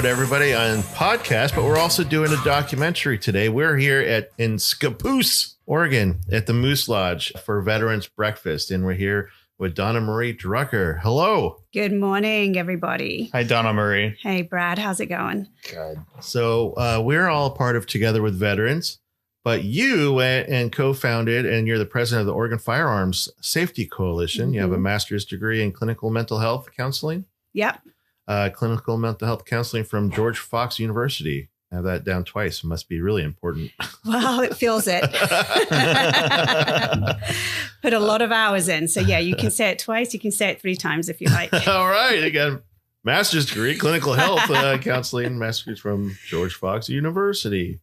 to everybody on podcast, but we're also doing a documentary today. We're here in Scappoose, Oregon, at the Moose Lodge for Veterans Breakfast, and we're here with Donna-Marie Drucker. Hello. Good morning, everybody. Hi, Donna-Marie. Hey, Brad. How's it going? Good. So we're all part of Together with Veterans, but you went and co-founded, and you're the president of the Oregon Firearm Safety Coalition. Mm-hmm. You have a master's degree in clinical mental health counseling. Yep. Clinical mental health counseling from George Fox University. I have that down twice. It must be really important. Well, it feels it. Put a lot of hours in. So yeah, you can say it twice. You can say it 3 times if you like. All right. You got a master's degree, clinical health counseling, master's from George Fox University.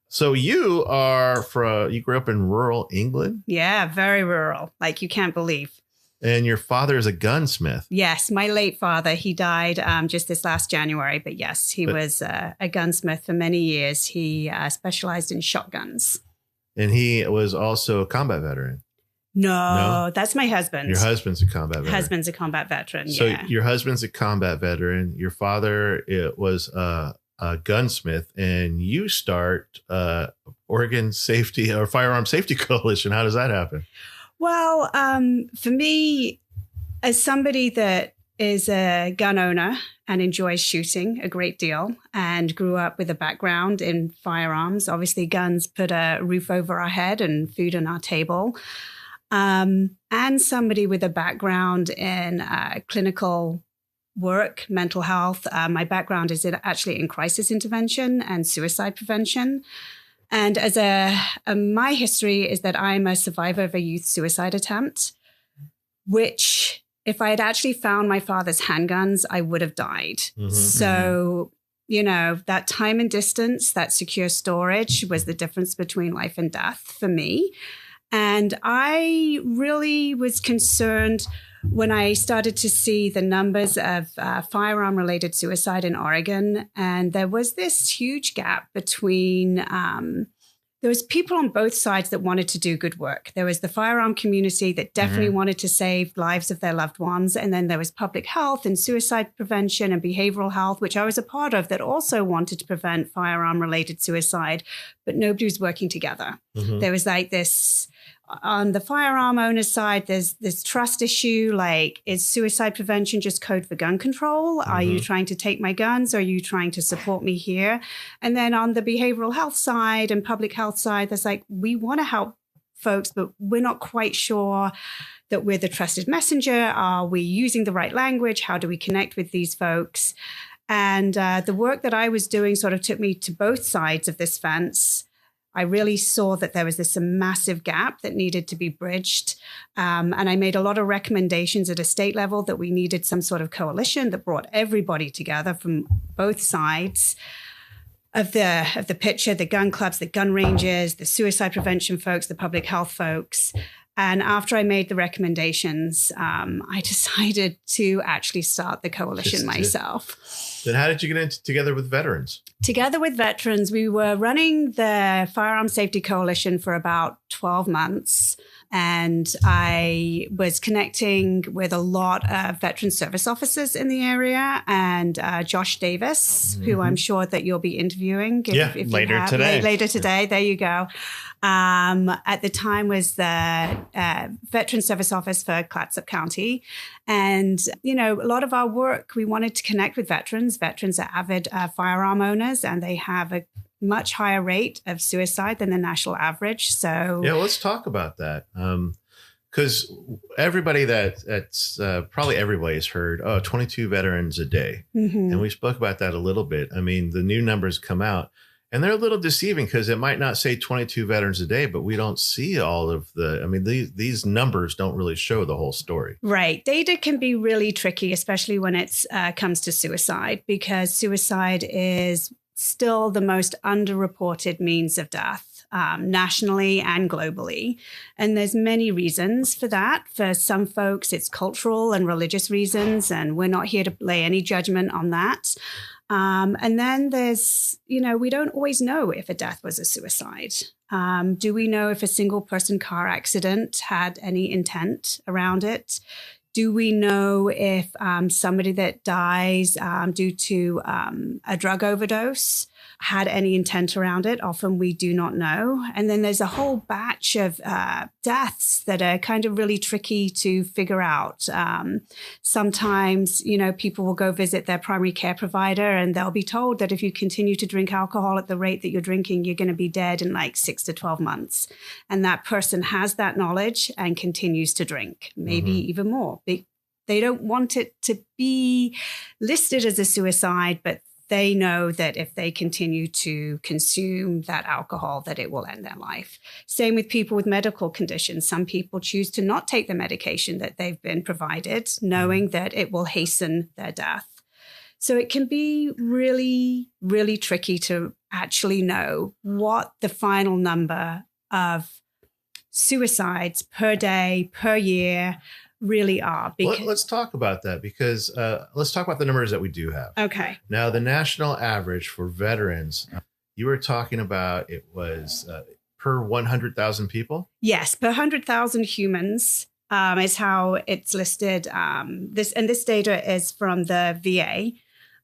So you grew up in rural England? Yeah, very rural. Like you can't believe. And your father is a gunsmith. Yes, my late father, he died just this last January. But yes, he was a gunsmith for many years. He specialized in shotguns. And he was also a combat veteran. No, that's my husband. Your husband's a combat veteran. Husband's a combat veteran, So yeah. your husband's a combat veteran. Your father was a gunsmith, and you start Oregon Firearm Safety Coalition. How does that happen? Well, for me, as somebody that is a gun owner and enjoys shooting a great deal and grew up with a background in firearms, obviously guns put a roof over our head and food on our table, and somebody with a background in clinical work, mental health. My background is actually in crisis intervention and suicide prevention. And my history is that I'm a survivor of a youth suicide attempt, which if I had actually found my father's handguns, I would have died. Mm-hmm, so, that time and distance, that secure storage was the difference between life and death for me. And I really was concerned when I started to see the numbers of firearm-related suicide in Oregon, and there was this huge gap between, there was people on both sides that wanted to do good work. There was the firearm community that definitely wanted to save lives of their loved ones, and then there was public health and suicide prevention and behavioral health, which I was a part of, that also wanted to prevent firearm-related suicide, but nobody was working together. Mm-hmm. There was like this... On the firearm owner's side, there's this trust issue, like, is suicide prevention just code for gun control? Mm-hmm. Are you trying to take my guns? Or are you trying to support me here? And then on the behavioral health side and public health side, there's like, we want to help folks, but we're not quite sure that we're the trusted messenger. Are we using the right language? How do we connect with these folks? And the work that I was doing sort of took me to both sides of this fence. I really saw that there was this massive gap that needed to be bridged. And I made a lot of recommendations at a state level that we needed some sort of coalition that brought everybody together from both sides of the picture, the gun clubs, the gun ranges, the suicide prevention folks, the public health folks. And after I made the recommendations, I decided to actually start the coalition myself. Then how did you get into Together with Veterans? Together with Veterans, we were running the Firearm Safety Coalition for about 12 months. And I was connecting with a lot of veteran service officers in the area, and Josh Davis, who I'm sure that you'll be interviewing. If later today. Later today. There you go. At the time was the Veteran Service Office for Clatsop County. And, a lot of our work, we wanted to connect with veterans. Veterans are avid firearm owners, and they have a much higher rate of suicide than the national average. So yeah, let's talk about that. Because everybody that's probably everybody has heard, 22 veterans a day. Mm-hmm. And we spoke about that a little bit. I mean, the new numbers come out and they're a little deceiving because it might not say 22 veterans a day, but we don't see all of these numbers don't really show the whole story. Right. Data can be really tricky, especially when it comes to suicide, because suicide is still the most underreported means of death, nationally and globally. And there's many reasons for that. For some folks, it's cultural and religious reasons, and we're not here to lay any judgment on that. And then there's, we don't always know if a death was a suicide. Do we know if a single person car accident had any intent around it? Do we know if somebody that dies due to a drug overdose had any intent around it? Often we do not know. And then there's a whole batch of deaths that are kind of really tricky to figure out. Sometimes, people will go visit their primary care provider and they'll be told that if you continue to drink alcohol at the rate that you're drinking, you're going to be dead in like 6 to 12 months. And that person has that knowledge and continues to drink, maybe even more. They don't want it to be listed as a suicide, but they know that if they continue to consume that alcohol, that it will end their life. Same with people with medical conditions. Some people choose to not take the medication that they've been provided, knowing that it will hasten their death. So it can be really, really tricky to actually know what the final number of suicides per day, per year, really are. Let's talk about that, because let's talk about the numbers that we do have. Okay. Now, the national average for veterans, you were talking about, it was per 100,000 people? Yes, per 100,000 humans is how it's listed. This data is from the VA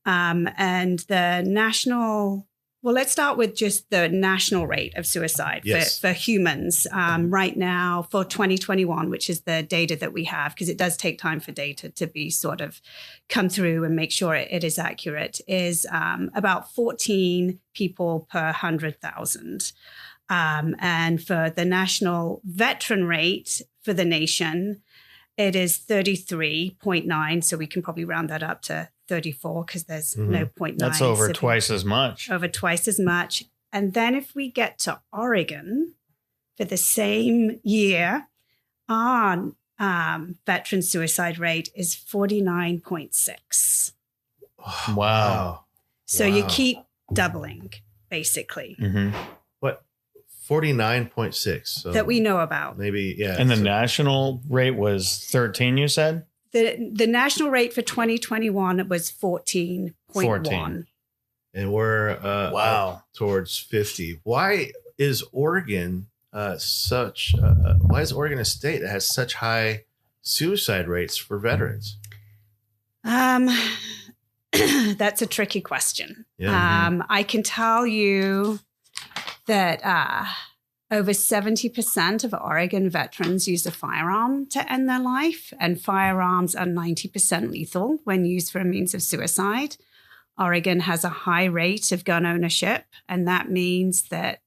and the national. Well, let's start with just the national rate of suicide for humans right now for 2021, which is the data that we have, because it does take time for data to be sort of come through and make sure it is accurate, is about 14 people per 100,000. And for the national veteran rate for the nation, it is 33.9. So we can probably round that up to 34 because there's no 0.9. That's over twice as much. Over twice as much. And then if we get to Oregon for the same year, our veteran suicide rate is 49.6. Wow. So you keep doubling, basically. What? 49.6. So that we know about. Maybe, yeah. And the national rate was 13, you said? The national rate for 2021 was 14.1. And we're up towards 50. Why is Oregon why is Oregon a state that has such high suicide rates for veterans? That's a tricky question. Yeah. I can tell you that over 70% of Oregon veterans use a firearm to end their life, and firearms are 90% lethal when used for a means of suicide. Oregon has a high rate of gun ownership, and that means that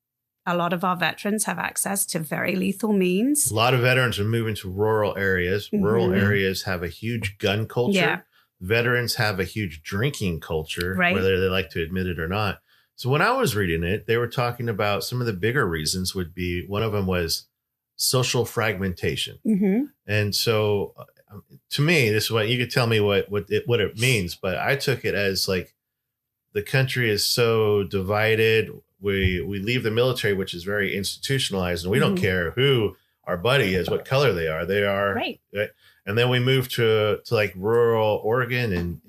a lot of our veterans have access to very lethal means. A lot of veterans are moving to rural areas. Rural areas have a huge gun culture. Yeah. Veterans have a huge drinking culture, right, whether they like to admit it or not. So when I was reading it, they were talking about some of the bigger reasons would be, one of them was social fragmentation. And so to me, this is what you could tell me what it means, but I took it as like the country is so divided. We leave the military, which is very institutionalized, and we don't care who our buddy is, what color they are. They are right. And then we moved to like rural Oregon, and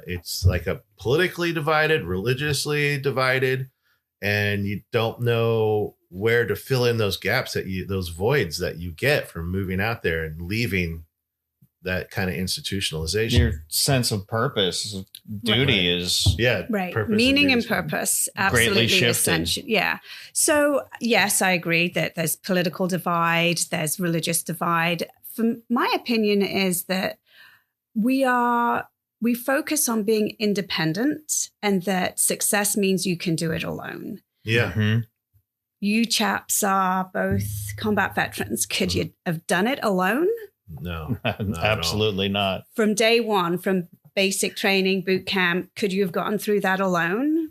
it's like a politically divided, religiously divided, and you don't know where to fill in those gaps those voids that you get from moving out there and leaving that kind of institutionalization. Your sense of purpose, duty is right. Meaning and purpose, absolutely essential. Yeah. So yes, I agree that there's political divide, there's religious divide. My opinion is that we focus on being independent, and that success means you can do it alone. Yeah. You chaps are both combat veterans. Could you have done it alone? No, absolutely not. From day one, from basic training, boot camp, could you have gotten through that alone?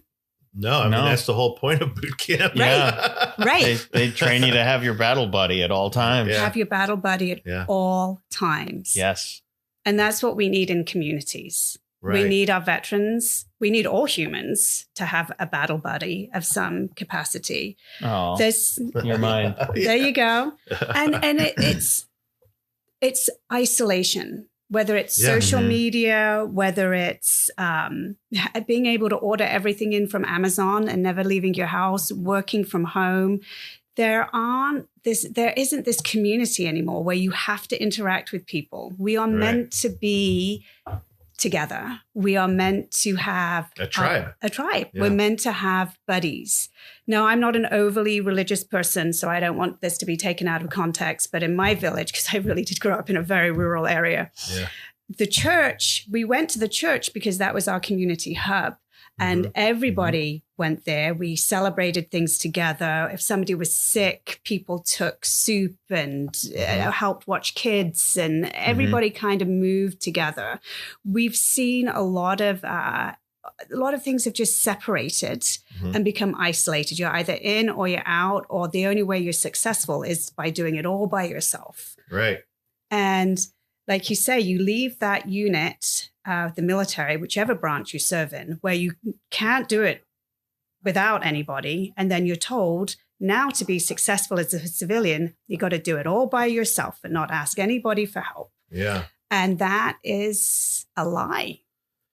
No, I mean, that's the whole point of boot camp. Yeah. Right. They train you to have your battle buddy at all times. Yeah. Have your battle buddy at all times. Yes. And that's what we need in communities. Right. We need our veterans. We need all humans to have a battle buddy of some capacity. Oh, you're mine. There you go. And it's isolation. Whether it's social media, whether it's being able to order everything in from Amazon and never leaving your house, working from home. there isn't this community anymore where you have to interact with people. We are meant to be together. We are meant to have a tribe. Yeah. We're meant to have buddies. Now, I'm not an overly religious person, so I don't want this to be taken out of context. But in my village, because I really did grow up in a very rural area, the church, we went to the church because that was our community hub. And everybody went there. We celebrated things together. If somebody was sick, people took soup and helped watch kids, and everybody kind of moved together. We've seen a lot of things have just separated and become isolated. You're either in or you're out, or the only way you're successful is by doing it all by yourself. Right. And like you say, you leave that unit, the military, whichever branch you serve in, where you can't do it without anybody. And then you're told now to be successful as a civilian, you got to do it all by yourself and not ask anybody for help. Yeah. And that is a lie.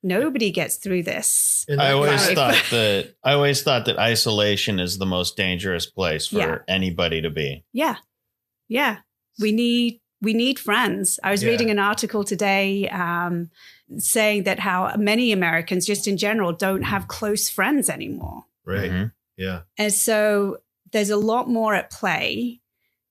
Nobody gets through this. I always thought that isolation is the most dangerous place for anybody to be. Yeah. Yeah. We need friends. I was reading an article today saying that how many Americans just in general don't have close friends anymore. Right. Yeah. And so there's a lot more at play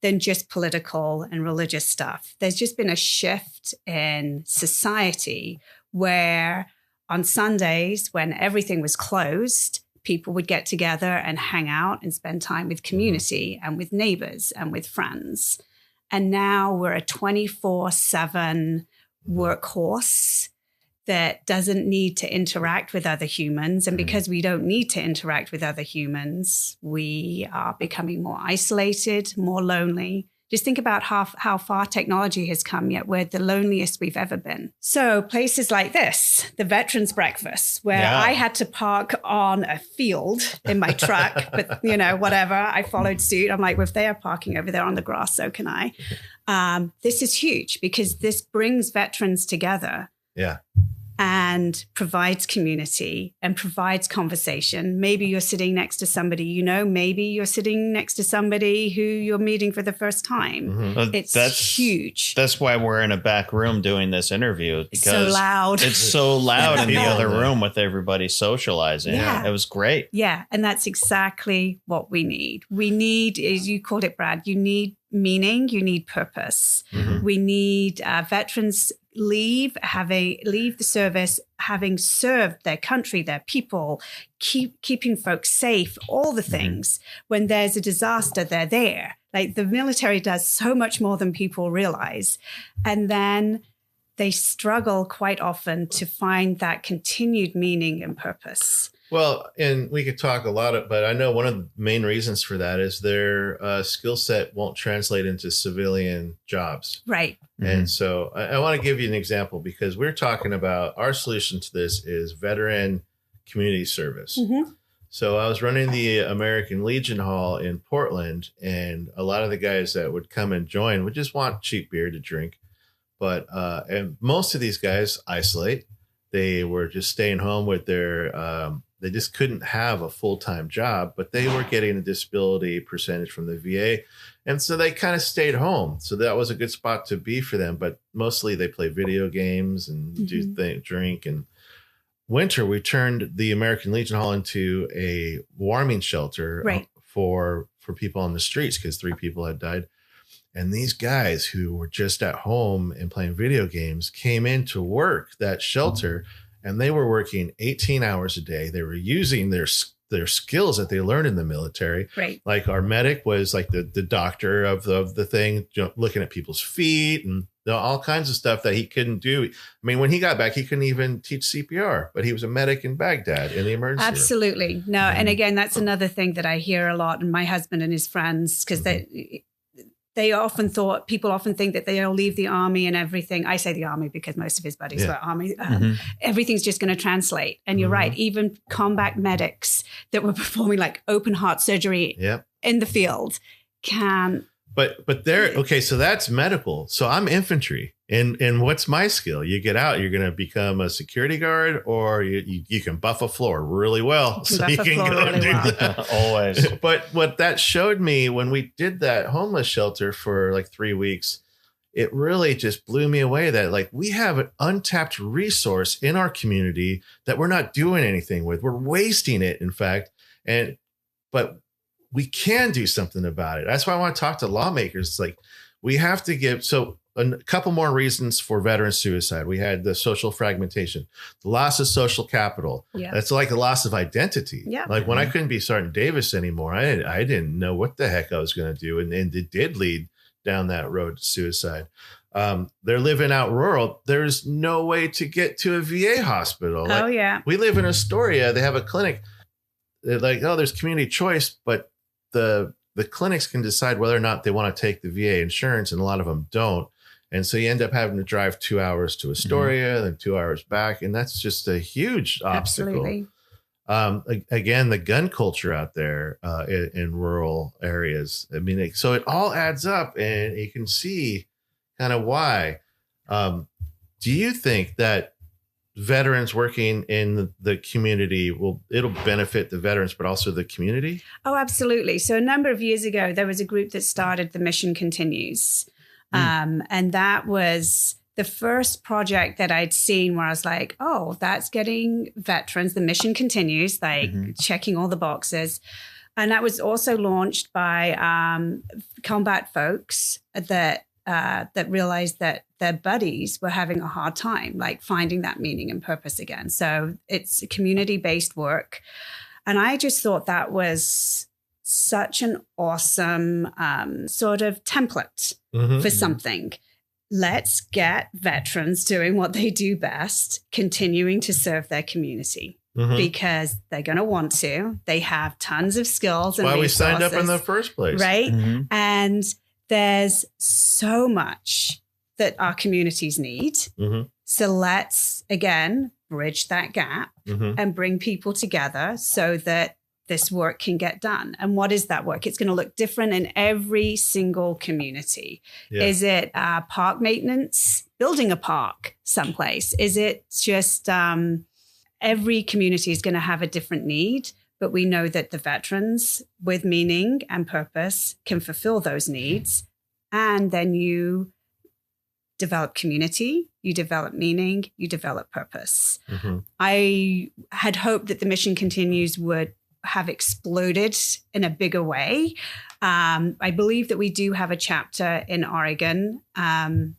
than just political and religious stuff. There's just been a shift in society where on Sundays, when everything was closed, people would get together and hang out and spend time with community and with neighbors and with friends. And now we're a 24/7 workhorse that doesn't need to interact with other humans. And because we don't need to interact with other humans, we are becoming more isolated, more lonely. Just think about how far technology has come, yet we're the loneliest we've ever been. So places like this, the Veterans Breakfast, where I had to park on a field in my truck, but whatever, I followed suit. I'm like, well, if they are parking over there on the grass, so can I. This is huge because this brings veterans together. Yeah. And provides community and provides conversation. Maybe you're sitting next to somebody, maybe you're sitting next to somebody who you're meeting for the first time. It's huge. That's why we're in a back room doing this interview. Because so loud. It's so loud in the other room with everybody socializing. Yeah. It was great. Yeah. And that's exactly what we need. We need, as you called it, Brad, you need meaning, you need purpose. We need veterans leave the service having served their country, their people, keeping folks safe, all the things. When there's a disaster, they're there. Like the military does so much more than people realize. And then they struggle quite often to find that continued meaning and purpose. Well, and we could talk a lot, but I know one of the main reasons for that is their skill set won't translate into civilian jobs. Right. And so I want to give you an example because we're talking about our solution to this is veteran community service. So I was running the American Legion Hall in Portland, and a lot of the guys that would come and join would just want cheap beer to drink. But and most of these guys isolate. They were just staying home with their they just couldn't have a full-time job, but they were getting a disability percentage from the VA. And so they kind of stayed home. So that was a good spot to be for them. But mostly they play video games and drink. And winter, we turned the American Legion Hall into a warming shelter for people on the streets because 3 people had died. And these guys who were just at home and playing video games came in to work that shelter. And they were working 18 hours a day. They were using their skills that they learned in the military. Right. Like our medic was like the doctor of the thing, looking at people's feet and all kinds of stuff that he couldn't do. I mean, when he got back, he couldn't even teach CPR, but he was a medic in Baghdad in the emergency room. Absolutely. No. And again, that's another thing that I hear a lot. And my husband and his friends, because people often think that they'll leave the army and everything. I say the army because most of his buddies were army. Everything's just going to translate. And you're right. Even combat medics that were performing like open heart surgery in the field can. But they're okay. So that's medical. So I'm infantry. And what's my skill? You get out, you're going to become a security guard, or you can buff a floor really well. So you can go and do that. Always. But what that showed me when we did that homeless shelter for like 3 weeks, it really just blew me away that like we have an untapped resource in our community that we're not doing anything with. We're wasting it, in fact. But we can do something about it. That's why I want to talk to lawmakers. It's like we have to give. So a couple more reasons for veteran suicide. We had the social fragmentation, the loss of social capital. Yeah. That's like the loss of identity. Yeah. Like when I couldn't be Sergeant Davis anymore, I didn't know what the heck I was going to do. And it did lead down that road to suicide. They're living out rural. There's no way to get to a VA hospital. Like, oh, yeah. we live in Astoria. They have a clinic. They're like, oh, there's community choice, but the clinics can decide whether or not they want to take the VA insurance, and a lot of them don't. And so you end up having to drive 2 hours to Astoria, then 2 hours back. And that's just a huge obstacle. Absolutely. Again, the gun culture out there in rural areas. I mean, so it all adds up, and you can see kind of why. Do you think that veterans working in the community it'll benefit the veterans, but also the community? Oh, absolutely. So a number of years ago, there was a group that started The Mission Continues. And that was the first project that I'd seen where I was like, oh, that's getting veterans. The mission continues, like checking all the boxes. And that was also launched by combat folks that realized that their buddies were having a hard time, like finding that meaning and purpose again. So it's community-based work. And I just thought that was such an awesome sort of template for something. Let's get veterans doing what they do best, continuing to serve their community because they're going to want to. They have tons of skills and resources. Why we signed up in the first place. Right? And there's so much that our communities need. So let's, again, bridge that gap and bring people together so that this work can get done. And what is that work? It's going to look different in every single community. Yeah. Is it park maintenance, building a park someplace? Is it just every community is going to have a different need, but we know that the veterans with meaning and purpose can fulfill those needs. And then you develop community, you develop meaning, you develop purpose. I had hoped that the Mission Continues would have exploded in a bigger way. I believe that we do have a chapter in Oregon, and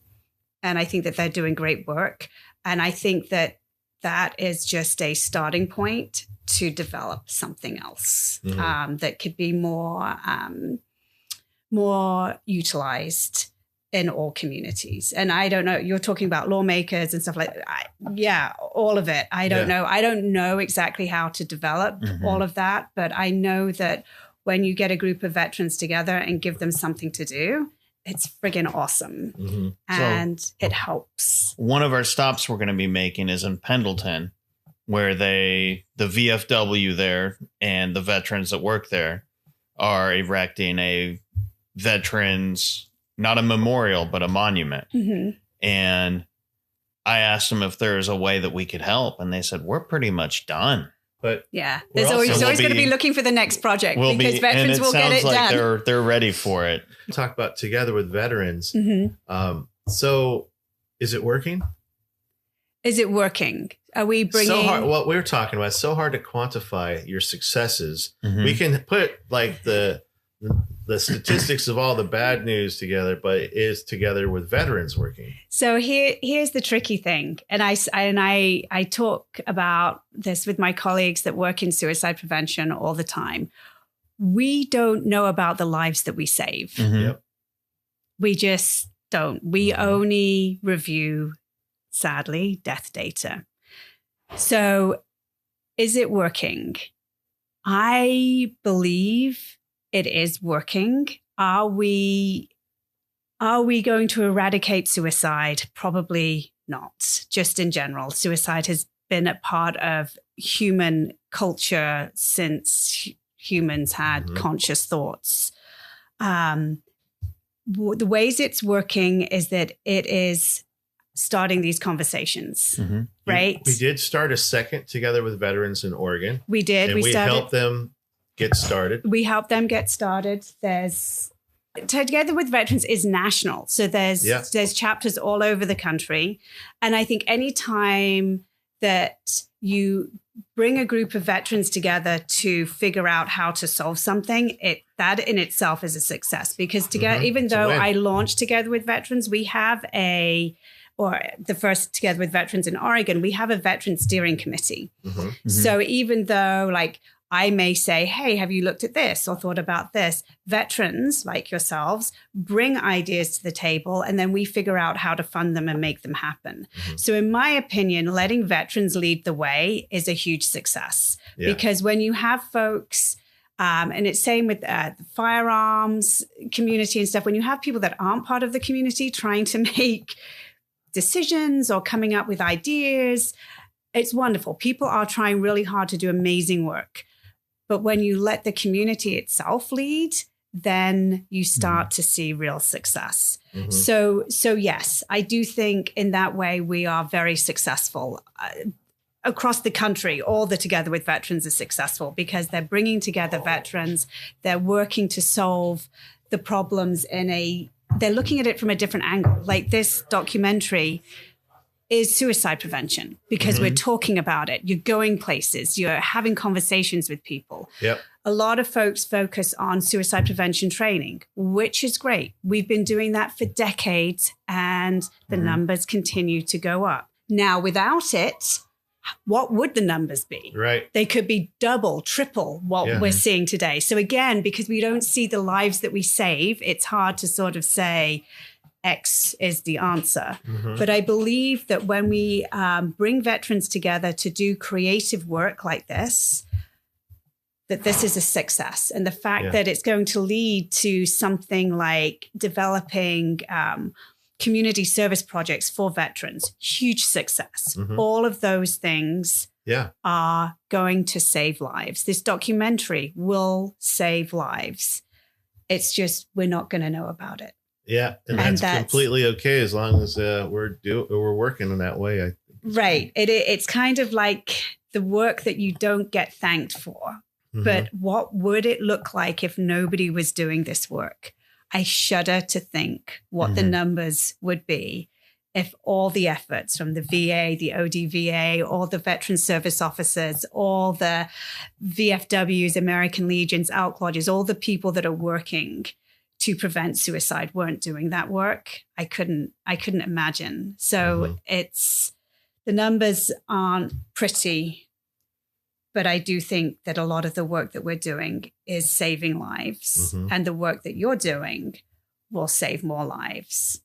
I think that they're doing great work. And I think that that is just a starting point to develop something else that could be more utilized in all communities. And I don't know, you're talking about lawmakers and stuff like that. Yeah, all of it. I don't know. I don't know exactly how to develop all of that, but I know that when you get a group of veterans together and give them something to do, it's friggin' awesome. And it helps. One of our stops we're going to be making is in Pendleton, where the VFW there and the veterans that work there are erecting a veterans, not a memorial, but a monument. And I asked them if there's a way that we could help. And they said, we're pretty much done. But yeah, there's always going to be looking for the next project because veterans will get it done. They're ready for it. Talk about together with veterans. So is it working? Is it working? Are we bringing so hard? What we're talking about, so hard to quantify your successes. We can put like the statistics of all the bad news together, but it is together with veterans working. So here's the tricky thing. And I talk about this with my colleagues that work in suicide prevention all the time. We don't know about the lives that we save. We just don't. We only review, sadly, death data. So is it working? I believe it is working. Are we going to eradicate suicide? Probably not. Just in general, suicide has been a part of human culture since humans had conscious thoughts. The ways it's working is that it is starting these conversations, Mhm. right? We did start a second together with veterans in Oregon. We did. And we started. helped them get started. We help them get started. There's Together with Veterans is national. So there's chapters all over the country. And I think any time that you bring a group of veterans together to figure out how to solve something, that in itself is a success. Because together, even though I launched Together with Veterans, we have the first Together with Veterans in Oregon, we have a veteran steering committee. Mm-hmm. Mm-hmm. So even though I may say, hey, have you looked at this or thought about this? Veterans like yourselves bring ideas to the table, and then we figure out how to fund them and make them happen. Mm-hmm. So in my opinion, letting veterans lead the way is a huge success, because when you have folks, and it's same with the firearms community and stuff, when you have people that aren't part of the community trying to make decisions or coming up with ideas, it's wonderful. People are trying really hard to do amazing work. But when you let the community itself lead, then you start to see real success. Mm-hmm. So yes, I do think in that way we are very successful. Across the country, all the Together with Veterans is successful because they're bringing together veterans. They're working to solve the problems they're looking at it from a different angle. Like this documentary is suicide prevention because we're talking about it. You're going places, you're having conversations with people. Yep. A lot of folks focus on suicide prevention training, which is great. We've been doing that for decades and the numbers continue to go up. Now, without it, what would the numbers be? Right. They could be double, triple what we're seeing today. So again, because we don't see the lives that we save, it's hard to sort of say X is the answer. Mm-hmm. But I believe that when we bring veterans together to do creative work like this, that this is a success. And the fact that it's going to lead to something like developing community service projects for veterans, huge success. Mm-hmm. All of those things are going to save lives. This documentary will save lives. It's just we're not going to know about it. Yeah, and that's completely okay as long as we're working in that way. Right. It's kind of like the work that you don't get thanked for. Mm-hmm. But what would it look like if nobody was doing this work? I shudder to think what the numbers would be if all the efforts from the VA, the ODVA, all the veteran service officers, all the VFWs, American Legions, Elk Lodges, all the people that are working to prevent suicide weren't doing that work. I couldn't imagine. So the numbers aren't pretty, but I do think that a lot of the work that we're doing is saving lives, and the work that you're doing will save more lives.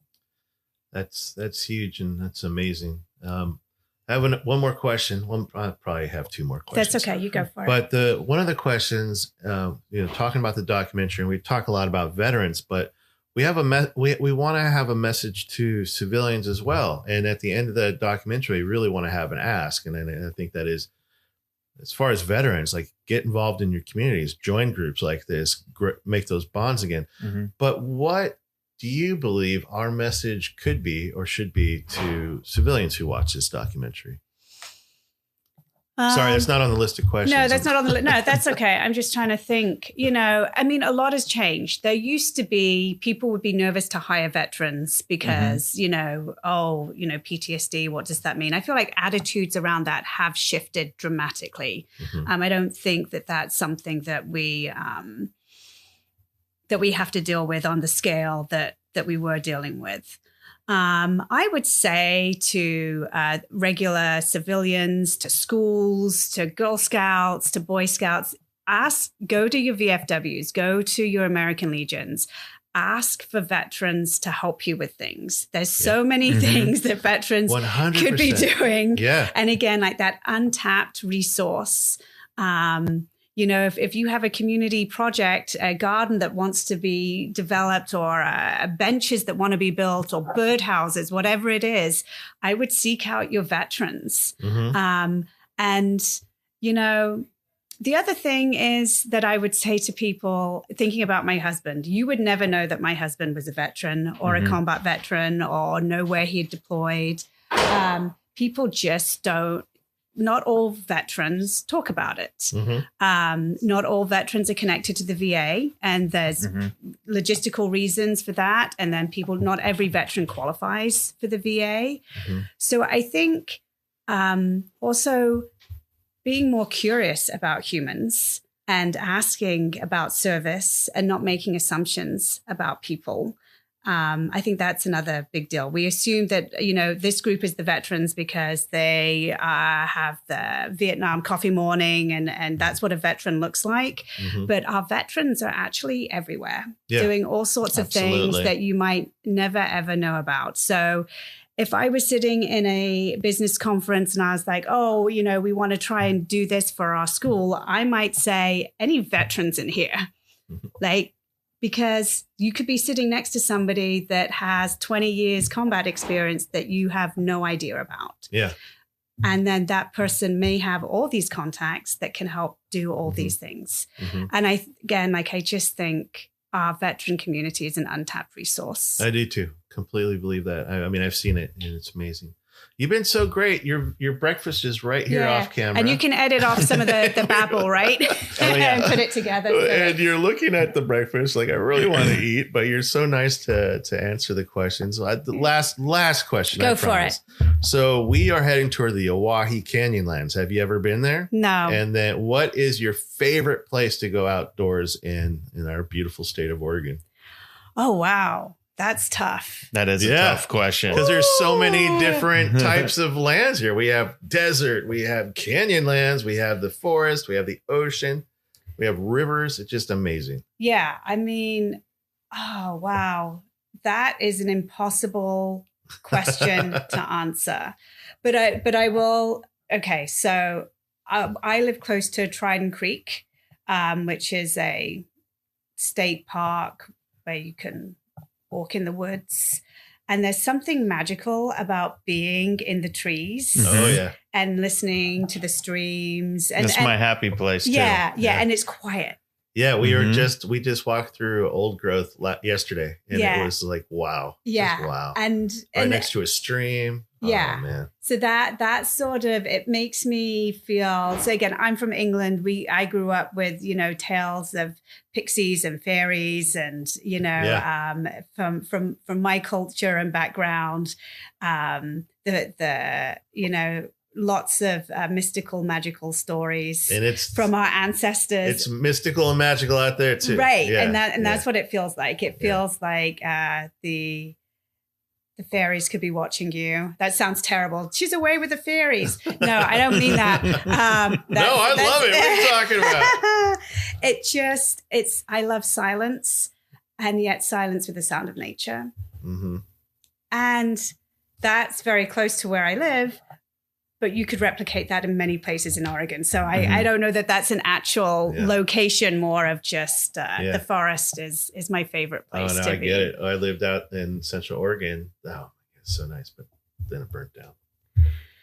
That's huge, and that's amazing. I have one more question. I probably have two more questions. That's okay. You go for it. But one of the questions, talking about the documentary, and we talk a lot about veterans, but we have we want to have a message to civilians as well. And at the end of the documentary, we really want to have an ask. And I think that is, as far as veterans, like get involved in your communities, join groups like this, make those bonds again. Mm-hmm. But what do you believe our message could be or should be to civilians who watch this documentary? Sorry, that's not on the list of questions. No, that's not on the list. No, that's okay. I'm just trying to think, I mean, a lot has changed. There used to be, people would be nervous to hire veterans because, PTSD, what does that mean? I feel like attitudes around that have shifted dramatically. Mm-hmm. I don't think that that's something that we have to deal with on the scale that we were dealing with. I would say to regular civilians, to schools, to Girl Scouts, to Boy Scouts, go to your VFWs, go to your American Legions, ask for veterans to help you with things. There's so many things that veterans 100%. Could be doing. Yeah. And again, like that untapped resource. If you have a community project, a garden that wants to be developed or benches that want to be built or birdhouses, whatever it is, I would seek out your veterans. Mm-hmm. The other thing is that I would say to people thinking about my husband, you would never know that my husband was a veteran or a combat veteran or know where he had deployed. People just don't. Not all veterans talk about it. Not all veterans are connected to the VA, and there's logistical reasons for that. And then not every veteran qualifies for the VA. So I think also being more curious about humans and asking about service and not making assumptions about people. I think that's another big deal. We assume that, this group is the veterans because they have the Vietnam coffee morning and that's what a veteran looks like. But our veterans are actually everywhere doing all sorts of things that you might never, ever know about. So if I was sitting in a business conference and I was like, we want to try and do this for our school, I might say, any veterans in here? Because you could be sitting next to somebody that has 20 years combat experience that you have no idea about. Yeah. And then that person may have all these contacts that can help do all these things. And I just think our veteran community is an untapped resource. I do too. Completely believe that. I mean, I've seen it and it's amazing. You've been so great. Your breakfast is right here off camera. And you can edit off some of the babble, right? And put it together. And you're looking at the breakfast like, I really want to eat, but you're so nice to answer the questions. The last question. Go for it. So we are heading toward the Oahe Canyonlands. Have you ever been there? No. And then what is your favorite place to go outdoors in our beautiful state of Oregon? Oh, wow. That's tough. That is a tough question. Because there's so many different types of lands here. We have desert, we have canyon lands, we have the forest, we have the ocean, we have rivers. It's just amazing. Yeah. I mean, oh, wow. That is an impossible question to answer. But I will. Okay. So I live close to Trident Creek, which is a state park where you can walk in the woods. And there's something magical about being in the trees. Oh, yeah. And listening to the streams. And it's my happy place, too. Yeah. And it's quiet. Yeah, we just walked through old growth yesterday. And it was like, wow. Yeah. Wow. And next to a stream. Yeah. Oh, man. So that sort of, it makes me feel, so again, I'm from England. I grew up with, tales of pixies and fairies and, from my culture and background, lots of mystical, magical stories and it's from our ancestors. It's mystical and magical out there too. Right. Yeah. And that's what it feels like. It feels like the fairies could be watching you. That sounds terrible. She's away with the fairies. No, I don't mean that. No, I love it. What are you talking about? I love silence, and yet silence with the sound of nature. And that's very close to where I live, but you could replicate that in many places in Oregon. So I don't know that that's an actual location, more of just the forest is my favorite place to be. I get it. I lived out in Central Oregon. Oh, it's so nice, but then it burnt down.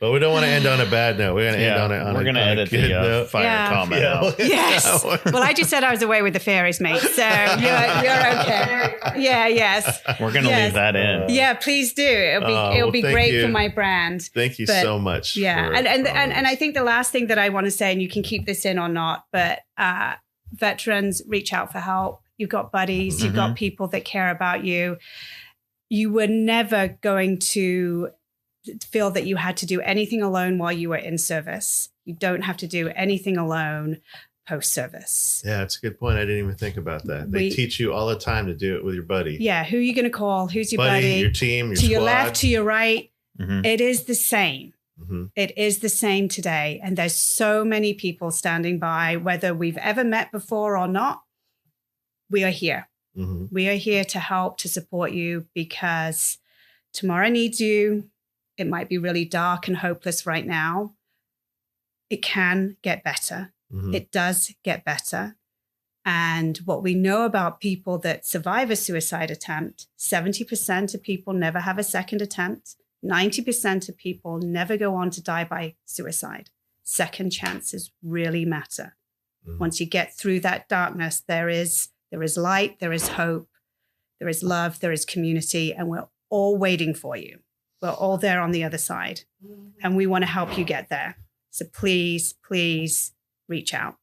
But we don't want to end on a bad note. We're going to end on it. We're going to edit the fire comment out. Yes. Well, I just said I was away with the fairies, mate. So you're okay. Yeah. Yes. We're going to leave that in. Yeah, please do. It'll be great for my brand. Thank you so much. Yeah. And I think the last thing that I want to say, and you can keep this in or not, but veterans, reach out for help. You've got buddies. You've got people that care about you. You were never going to feel that you had to do anything alone while you were in service. You don't have to do anything alone post-service. Yeah, that's a good point. I didn't even think about that. They teach you all the time to do it with your buddy. Yeah, who are you going to call? Who's your buddy? Your team, your to squad. Your left, to your right. It is the same. It is the same today. And there's so many people standing by, whether we've ever met before or not. We are here. We are here to help, to support you, because tomorrow needs you. It might be really dark and hopeless right now. It can get better. It does get better. And what we know about people that survive a suicide attempt, 70% of people never have a second attempt. 90% of people never go on to die by suicide. Second chances really matter. Once you get through that darkness, there is light, there is hope, there is love, there is community, and we're all waiting for you. We're all there on the other side, and we want to help you get there. So please, please reach out.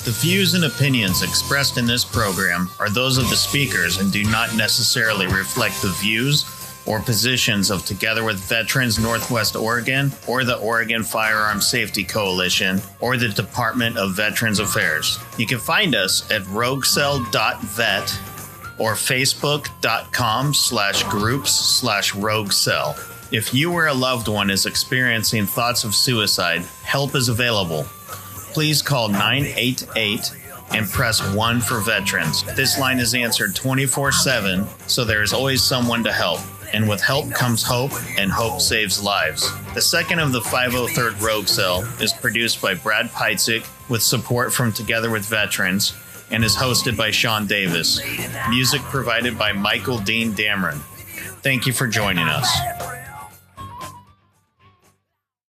The views and opinions expressed in this program are those of the speakers and do not necessarily reflect the views or positions of Together with Veterans Northwest Oregon or the Oregon Firearm Safety Coalition or the Department of Veterans Affairs. You can find us at roguecell.vet or facebook.com/groups/roguecell. If you or a loved one is experiencing thoughts of suicide, help is available. Please call 988 and press 1 for veterans. This line is answered 24/7, so there is always someone to help. And with help comes hope, and hope saves lives. The second of the 503rd Rogue Cell is produced by Brad Peitzig with support from Together with Veterans and is hosted by Sean Davis. Music provided by Michael Dean Dameron. Thank you for joining us.